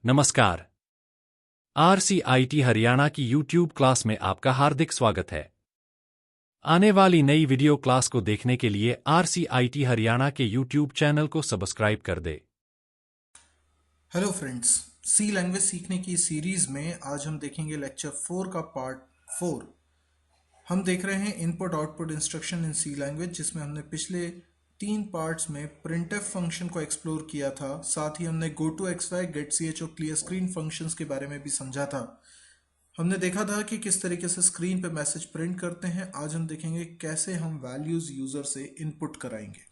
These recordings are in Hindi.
नमस्कार। RCIT हरियाणा की YouTube क्लास में आपका हार्दिक स्वागत है। आने वाली नई वीडियो क्लास को देखने के लिए RCIT हरियाणा के YouTube चैनल को सब्सक्राइब कर दे। हेलो फ्रेंड्स, सी लैंग्वेज सीखने की सीरीज में आज हम देखेंगे लेक्चर 4 का पार्ट 4। हम देख रहे हैं input output instruction in C language, जिसमें हमने पिछले 3 पार्ट्स में प्रिंटफ फंक्शन को एक्सप्लोर किया था। साथ ही हमने go to xy, get ch और क्लियर स्क्रीन फंक्शंस के बारे में भी समझा था। हमने देखा था कि किस तरीके से स्क्रीन पे मैसेज प्रिंट करते हैं। आज हम देखेंगे कैसे हम वैल्यूज यूजर से इनपुट कराएंगे।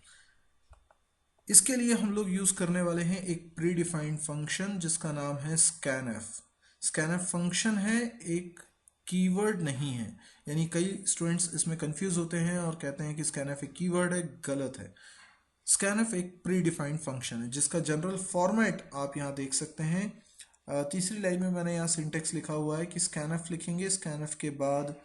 इसके लिए हम लोग यूज करने वाले हैं एक प्री डिफाइंड फंक्शन जिसका नाम है स्कैनएफ। स्कैनएफ फंक्शन है, एक कीवर्ड नहीं है। यानी कई स्टूडेंट्स इसमें कंफ्यूज होते हैं और कहते हैं कि स्कैनएफ एक कीवर्ड है। गलत है। स्कैनएफ एक प्री डिफाइंड फंक्शन है जिसका जनरल फॉर्मेट आप यहाँ देख सकते हैं। तीसरी लाइन में मैंने यहाँ सिंटेक्स लिखा हुआ है कि स्कैनएफ लिखेंगे, स्कैनएफ के बाद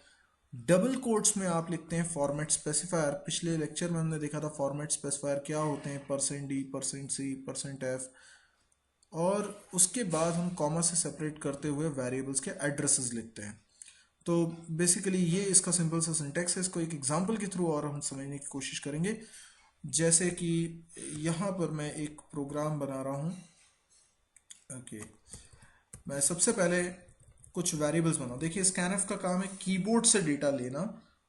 डबल कोट्स में आप लिखते हैं फॉर्मेट स्पेसिफायर। पिछले लेक्चर में हमने देखा था फॉर्मेट स्पेसिफायर क्या होते हैं, %d, %c, %f, और उसके बाद हम कॉमा से सेपरेट करते हुए वेरिएबल्स के एड्रेसेस लिखते हैं। तो बेसिकली ये इसका सिंपल सा सिंटेक्स है। इसको एक एग्जांपल के थ्रू और हम समझने की कोशिश करेंगे। जैसे कि यहाँ पर मैं एक प्रोग्राम बना रहा हूँ। ओके, मैं सबसे पहले कुछ वेरिएबल्स बनाओ। देखिए, स्कैनएफ का काम है कीबोर्ड से डेटा लेना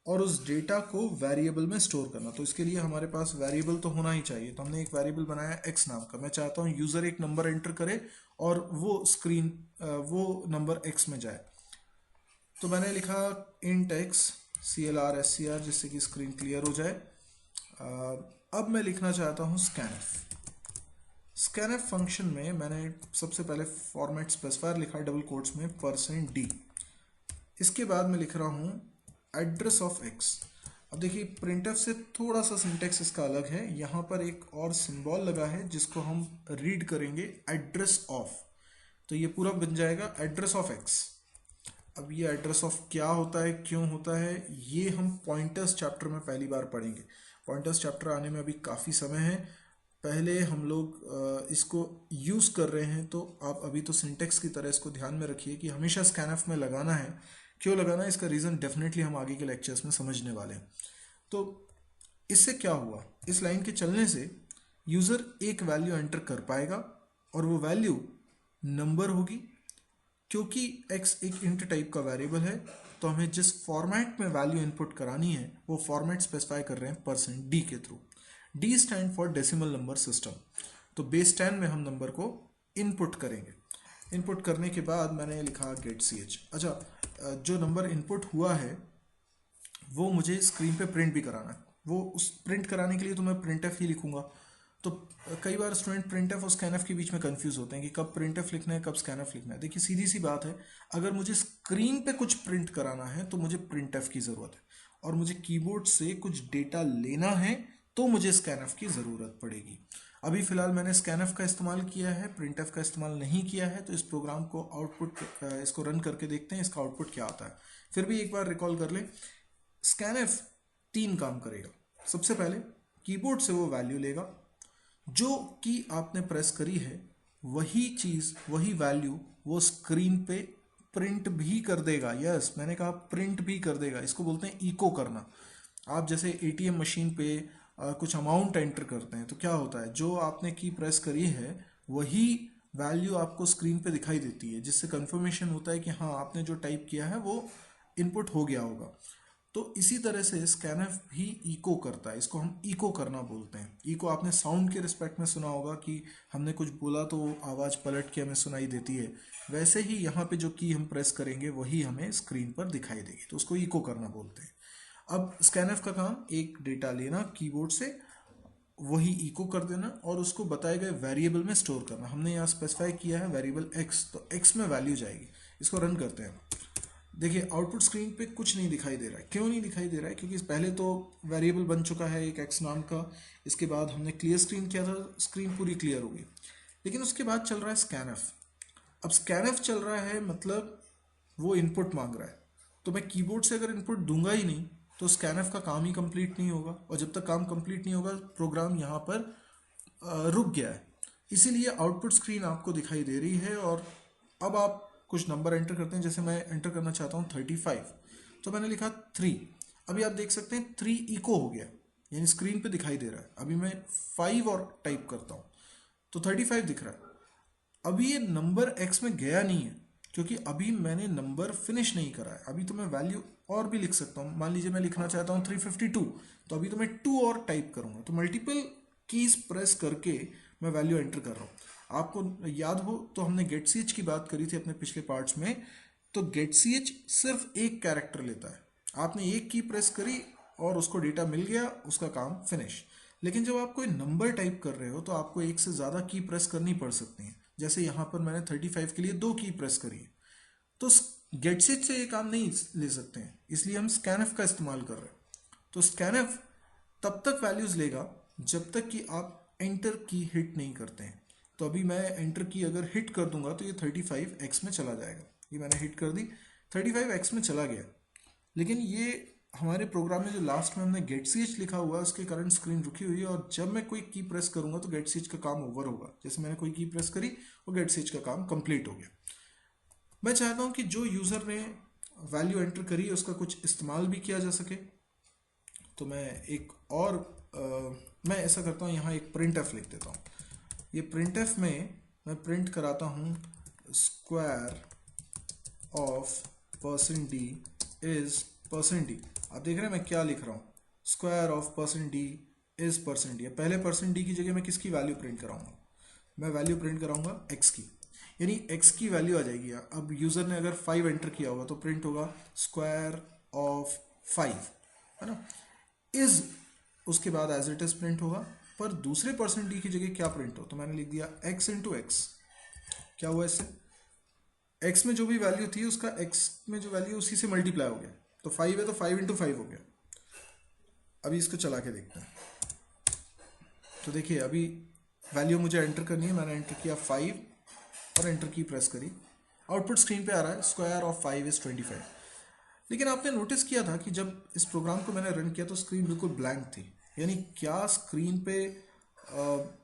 और उस डेटा को वेरिएबल में स्टोर करना। तो इसके लिए हमारे पास वेरिएबल तो होना ही चाहिए। तो हमने एक वेरिएबल बनाया x नाम का। मैं चाहता हूँ यूजर एक नंबर एंटर करे और वो नंबर x में जाए। तो मैंने लिखा इंट x CLR जिससे कि स्क्रीन क्लियर हो जाए। अब मैं लिखना चाहता हूँ स्कैनएफ। स्कैनएफ फंक्शन में मैंने सबसे पहले फॉर्मेट स्पेसिफायर लिखा डबल कोट्स में %d। इसके बाद मैं लिख रहा हूँ एड्रेस ऑफ x। अब देखिए, प्रिंटफ से थोड़ा सा सिंटेक्स इसका अलग है। यहाँ पर एक और सिंबल लगा है जिसको हम रीड करेंगे एड्रेस ऑफ। तो ये पूरा बन जाएगा एड्रेस ऑफ x। अब ये एड्रेस ऑफ क्या होता है, क्यों होता है, ये हम पॉइंटर्स चैप्टर में पहली बार पढ़ेंगे। पॉइंटर्स चैप्टर आने में अभी काफ़ी समय है। पहले हम लोग इसको यूज़ कर रहे हैं, तो आप अभी तो सिंटेक्स की तरह इसको ध्यान में रखिए कि हमेशा स्कैनएफ में लगाना है। क्यों लगाना है, इसका रीज़न डेफिनेटली हम आगे के लेक्चर्स में समझने वाले हैं। तो इससे क्या हुआ, इस लाइन के चलने से यूज़र एक वैल्यू एंटर कर पाएगा और वो वैल्यू नंबर होगी। क्योंकि x एक इंट टाइप का वेरिएबल है, तो हमें जिस फॉर्मेट में वैल्यू इनपुट करानी है वो फॉर्मेट स्पेसिफाई कर रहे हैं %d के through. d stand for decimal number system. तो बेस 10 में हम नंबर को इनपुट करेंगे। इनपुट करने के बाद मैंने लिखा गेट ch। अच्छा, जो नंबर इनपुट हुआ है वो मुझे स्क्रीन पे प्रिंट भी कराना है। वो उस प्रिंट कराने के लिए तो मैं printf ही लिखूंगा। तो कई बार स्टूडेंट printf और scanf के बीच में कंफ्यूज होते हैं कि कब printf लिखना है, कब scanf लिखना है। देखिए, सीधी सी बात है, अगर मुझे स्क्रीन पे कुछ प्रिंट कराना है तो मुझे printf की ज़रूरत है, और मुझे कीबोर्ड से कुछ डेटा लेना है तो मुझे scanf की ज़रूरत पड़ेगी। अभी फ़िलहाल मैंने scanf का इस्तेमाल किया है, printf का इस्तेमाल नहीं किया है। तो इस प्रोग्राम को इसको रन करके देखते हैं इसका आउटपुट क्या आता है। फिर भी एक बार रिकॉल कर ले। स्कैनएफ 3 काम करेगा। सबसे पहले कीबोर्ड से वो वैल्यू लेगा, जो की आपने प्रेस करी है वही चीज़, वही वैल्यू वो स्क्रीन पे प्रिंट भी कर देगा। यस, मैंने कहा प्रिंट भी कर देगा। इसको बोलते हैं इको करना। आप जैसे एटीएम मशीन पे कुछ अमाउंट एंटर करते हैं तो क्या होता है, जो आपने की प्रेस करी है वही वैल्यू आपको स्क्रीन पे दिखाई देती है, जिससे कंफर्मेशन होता है कि हाँ, आपने जो टाइप किया है वो इनपुट हो गया होगा। तो इसी तरह से स्कैनएफ भी इको करता है। इसको हम इको करना बोलते हैं। इको आपने साउंड के रिस्पेक्ट में सुना होगा कि हमने कुछ बोला तो आवाज़ पलट के हमें सुनाई देती है। वैसे ही यहाँ पे जो की हम प्रेस करेंगे वही हमें स्क्रीन पर दिखाई देगी, तो उसको इको करना बोलते हैं। अब स्कैनएफ का काम एक डेटा लेना कीबोर्ड से, वही इको कर देना और उसको बताए गए वेरिएबल में स्टोर करना। हमने यहाँ स्पेसिफाई किया है वेरिएबल x, तो x में वैल्यू जाएगी। इसको रन करते हैं। देखिए, आउटपुट स्क्रीन पे कुछ नहीं दिखाई दे रहा है। क्यों नहीं दिखाई दे रहा है, क्योंकि पहले तो वेरिएबल बन चुका है एक x नाम का। इसके बाद हमने क्लियर स्क्रीन किया था, स्क्रीन पूरी क्लियर हो गई। लेकिन उसके बाद चल रहा है स्कैनएफ। अब स्कैनएफ चल रहा है मतलब वो इनपुट मांग रहा है। तो मैं कीबोर्ड से अगर इनपुट दूंगा ही नहीं तो स्कैनएफ का काम ही कंप्लीट नहीं होगा, और जब तक काम कंप्लीट नहीं होगा प्रोग्राम यहाँ पर रुक गया है। इसीलिए आउटपुट स्क्रीन आपको दिखाई दे रही है। और अब आप कुछ नंबर एंटर करते हैं, जैसे मैं एंटर करना चाहता हूँ 35, तो मैंने लिखा 3। अभी आप देख सकते हैं 3 इको हो गया, यानी स्क्रीन पे दिखाई दे रहा है। अभी मैं 5 और टाइप करता हूँ तो 35 दिख रहा है। अभी ये नंबर एक्स में गया नहीं है, क्योंकि अभी मैंने नंबर फिनिश नहीं करा है। अभी तो मैं वैल्यू और भी लिख सकता हूँ। मान लीजिए मैं लिखना चाहता हूँ 352, तो अभी तो मैं 2 और टाइप करूँगा। तो मल्टीपल कीज प्रेस करके मैं वैल्यू एंटर कर रहा हूँ। आपको याद हो तो हमने गेट सी एच की बात करी थी अपने पिछले पार्ट्स में। तो गेट सी एच सिर्फ एक कैरेक्टर लेता है। आपने एक की प्रेस करी और उसको डेटा मिल गया, उसका काम फिनिश। लेकिन जब आप कोई नंबर टाइप कर रहे हो तो आपको एक से ज़्यादा की प्रेस करनी पड़ सकती है। जैसे यहाँ पर मैंने 35 के लिए 2 की प्रेस करी है, तो गेट स्विच से ये काम नहीं ले सकते हैं, इसलिए हम स्कैनफ का इस्तेमाल कर रहे हैं। तो स्कैनफ तब तक वैल्यूज लेगा जब तक कि आप एंटर की हिट नहीं करते हैं। तो अभी मैं एंटर की अगर हिट कर दूंगा तो ये 35x में चला जाएगा। ये मैंने हिट कर दी, 35x में चला गया। लेकिन ये हमारे प्रोग्राम में जो लास्ट में हमने गेट सी एच लिखा हुआ है उसके कारण स्क्रीन रुकी हुई है, और जब मैं कोई की प्रेस करूंगा तो गेट सी एच का काम ओवर होगा। जैसे मैंने कोई की प्रेस करी और गेट सी एच का काम कंप्लीट हो गया। मैं चाहता हूं कि जो यूज़र ने वैल्यू एंटर करी उसका कुछ इस्तेमाल भी किया जा सके। तो मैं एक और मैं ऐसा करता हूँ, यहाँ एक प्रिंट एफ लिख देता हूँ। ये प्रिंट एफ में मैं प्रिंट कराता हूँ square of %d is %d। आप देख रहे हैं मैं क्या लिख रहा हूँ, square of %d is %d। पहले %d की जगह मैं किसकी वैल्यू प्रिंट कराऊंगा, मैं वैल्यू प्रिंट कराऊंगा x की, यानी x की वैल्यू आ जाएगी। अब यूजर ने अगर 5 एंटर किया होगा तो प्रिंट होगा स्क्वायर ऑफ 5, है ना। इज उसके बाद एज इट इज प्रिंट होगा, पर दूसरे %d की जगह क्या प्रिंट हो, तो मैंने लिख दिया x इंटू एक्स। क्या हुआ इससे, x में जो भी वैल्यू थी उसका x में जो वैल्यू उसी से मल्टीप्लाई हो गया। तो 5 है तो 5 इंटू 5 हो गया। अभी इसको चला के देखते हैं। तो देखिए अभी वैल्यू मुझे एंटर करनी है, मैंने एंटर किया 5 और एंटर की प्रेस करी। आउटपुट स्क्रीन पे आ रहा है स्क्वायर ऑफ 5 इज 25। लेकिन आपने नोटिस किया था कि जब इस प्रोग्राम को मैंने रन किया तो स्क्रीन बिल्कुल ब्लैंक थी, यानी क्या स्क्रीन पे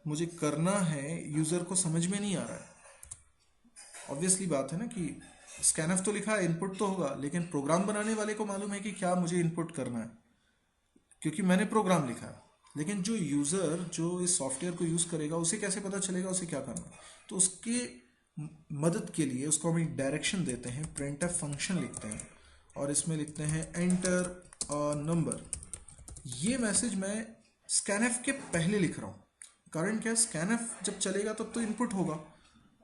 मुझे करना है यूज़र को समझ में नहीं आ रहा है। ऑब्वियसली बात है ना कि स्कैनफ तो लिखा है, इनपुट तो होगा, लेकिन प्रोग्राम बनाने वाले को मालूम है कि क्या मुझे इनपुट करना है, क्योंकि मैंने प्रोग्राम लिखा है। लेकिन जो यूज़र जो इस सॉफ्टवेयर को यूज़ करेगा उसे कैसे पता चलेगा उसे क्या करना है। तो उसके मदद के लिए उसको हम एक डायरेक्शन देते हैं, प्रिंट एफ फंक्शन लिखते हैं और इसमें लिखते हैं एंटर नंबर। ये मैसेज मैं स्कैनफ के पहले लिख रहा हूँ, कारण क्या, स्कैनफ जब चलेगा तब तो इनपुट होगा,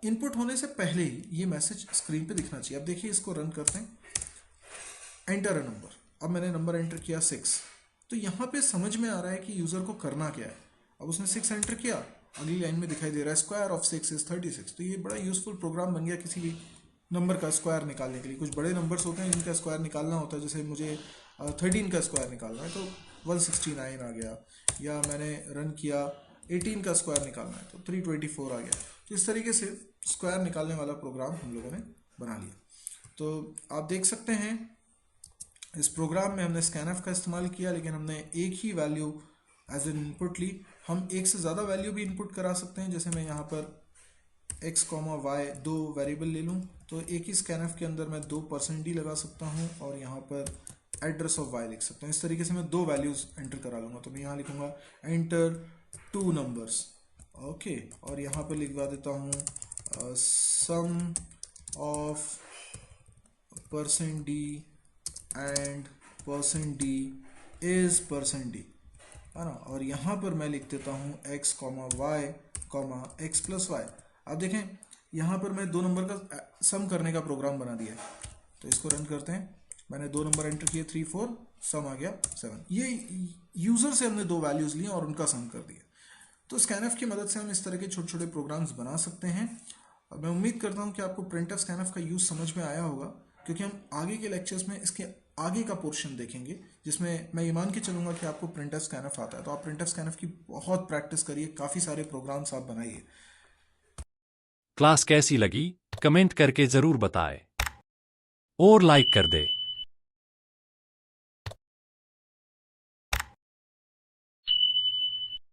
इनपुट होने से पहले ही ये मैसेज स्क्रीन पे दिखना चाहिए। अब देखिए इसको रन करते हैं, एंटर अ नंबर। अब मैंने नंबर एंटर किया 6, तो यहाँ पे समझ में आ रहा है कि यूज़र को करना क्या है। अब उसने 6 एंटर किया, अगली लाइन में दिखाई दे रहा है स्क्वायर ऑफ 6 इज 36। तो ये बड़ा यूजफुल प्रोग्राम बन गया किसी भी नंबर का स्क्वायर निकालने के लिए। कुछ बड़े नंबर्स होते हैं जिनका स्क्वायर निकालना होता है, जैसे मुझे 13 का स्क्वायर निकालना है तो 169 आ गया, या मैंने रन किया 18 का स्क्वायर निकालना है तो 324 आ गया। तो इस तरीके से स्क्वायर निकालने वाला प्रोग्राम हम लोगों ने बना लिया। तो आप देख सकते हैं इस प्रोग्राम में हमने स्कैनफ का इस्तेमाल किया, लेकिन हमने एक ही वैल्यू एज एन इनपुट ली। हम एक से ज़्यादा वैल्यू भी इनपुट करा सकते हैं, जैसे मैं यहाँ पर x, y 2 वेरिएबल ले लूँ तो एक ही स्कैनफ के अंदर मैं 2% लगा सकता हूँ और यहाँ पर एड्रेस ऑफ y लिख सकता हूँ। इस तरीके से मैं 2 वैल्यूज़ एंटर करा लूँगा। तो मैं यहाँ लिखूँगा एंटर 2 नंबर्स, ओके, और यहाँ पर लिखवा देता हूँ sum of %d and %d is %d, है ना। और यहाँ पर मैं लिख देता हूँ x, y, x plus y. आप देखें यहाँ पर मैं 2 नंबर का सम करने का प्रोग्राम बना दिया है। तो इसको रन करते हैं, मैंने 2 नंबर एंटर किए 3 4, सम आ गया 7। ये यूज़र से हमने 2 वैल्यूज़ लिए और उनका सम कर दिया। तो स्कैनफ की मदद से हम इस तरह के छोटे छोटे प्रोग्राम्स बना सकते हैं। मैं उम्मीद करता हूँ कि आपको प्रिंटफ स्कैनफ का यूज़ समझ में आया होगा, क्योंकि हम आगे के लेक्चर्स में इसके आगे का पोर्शन देखेंगे जिसमें मैं ये मान के चलूँगा कि आपको प्रिंटफ स्कैनफ आता है। तो आप प्रिंटफ स्कैनफ की बहुत प्रैक्टिस करिए, काफ़ी सारे प्रोग्राम्स आप बनाइए। क्लास कैसी लगी कमेंट करके जरूर बताएं और लाइक कर दे।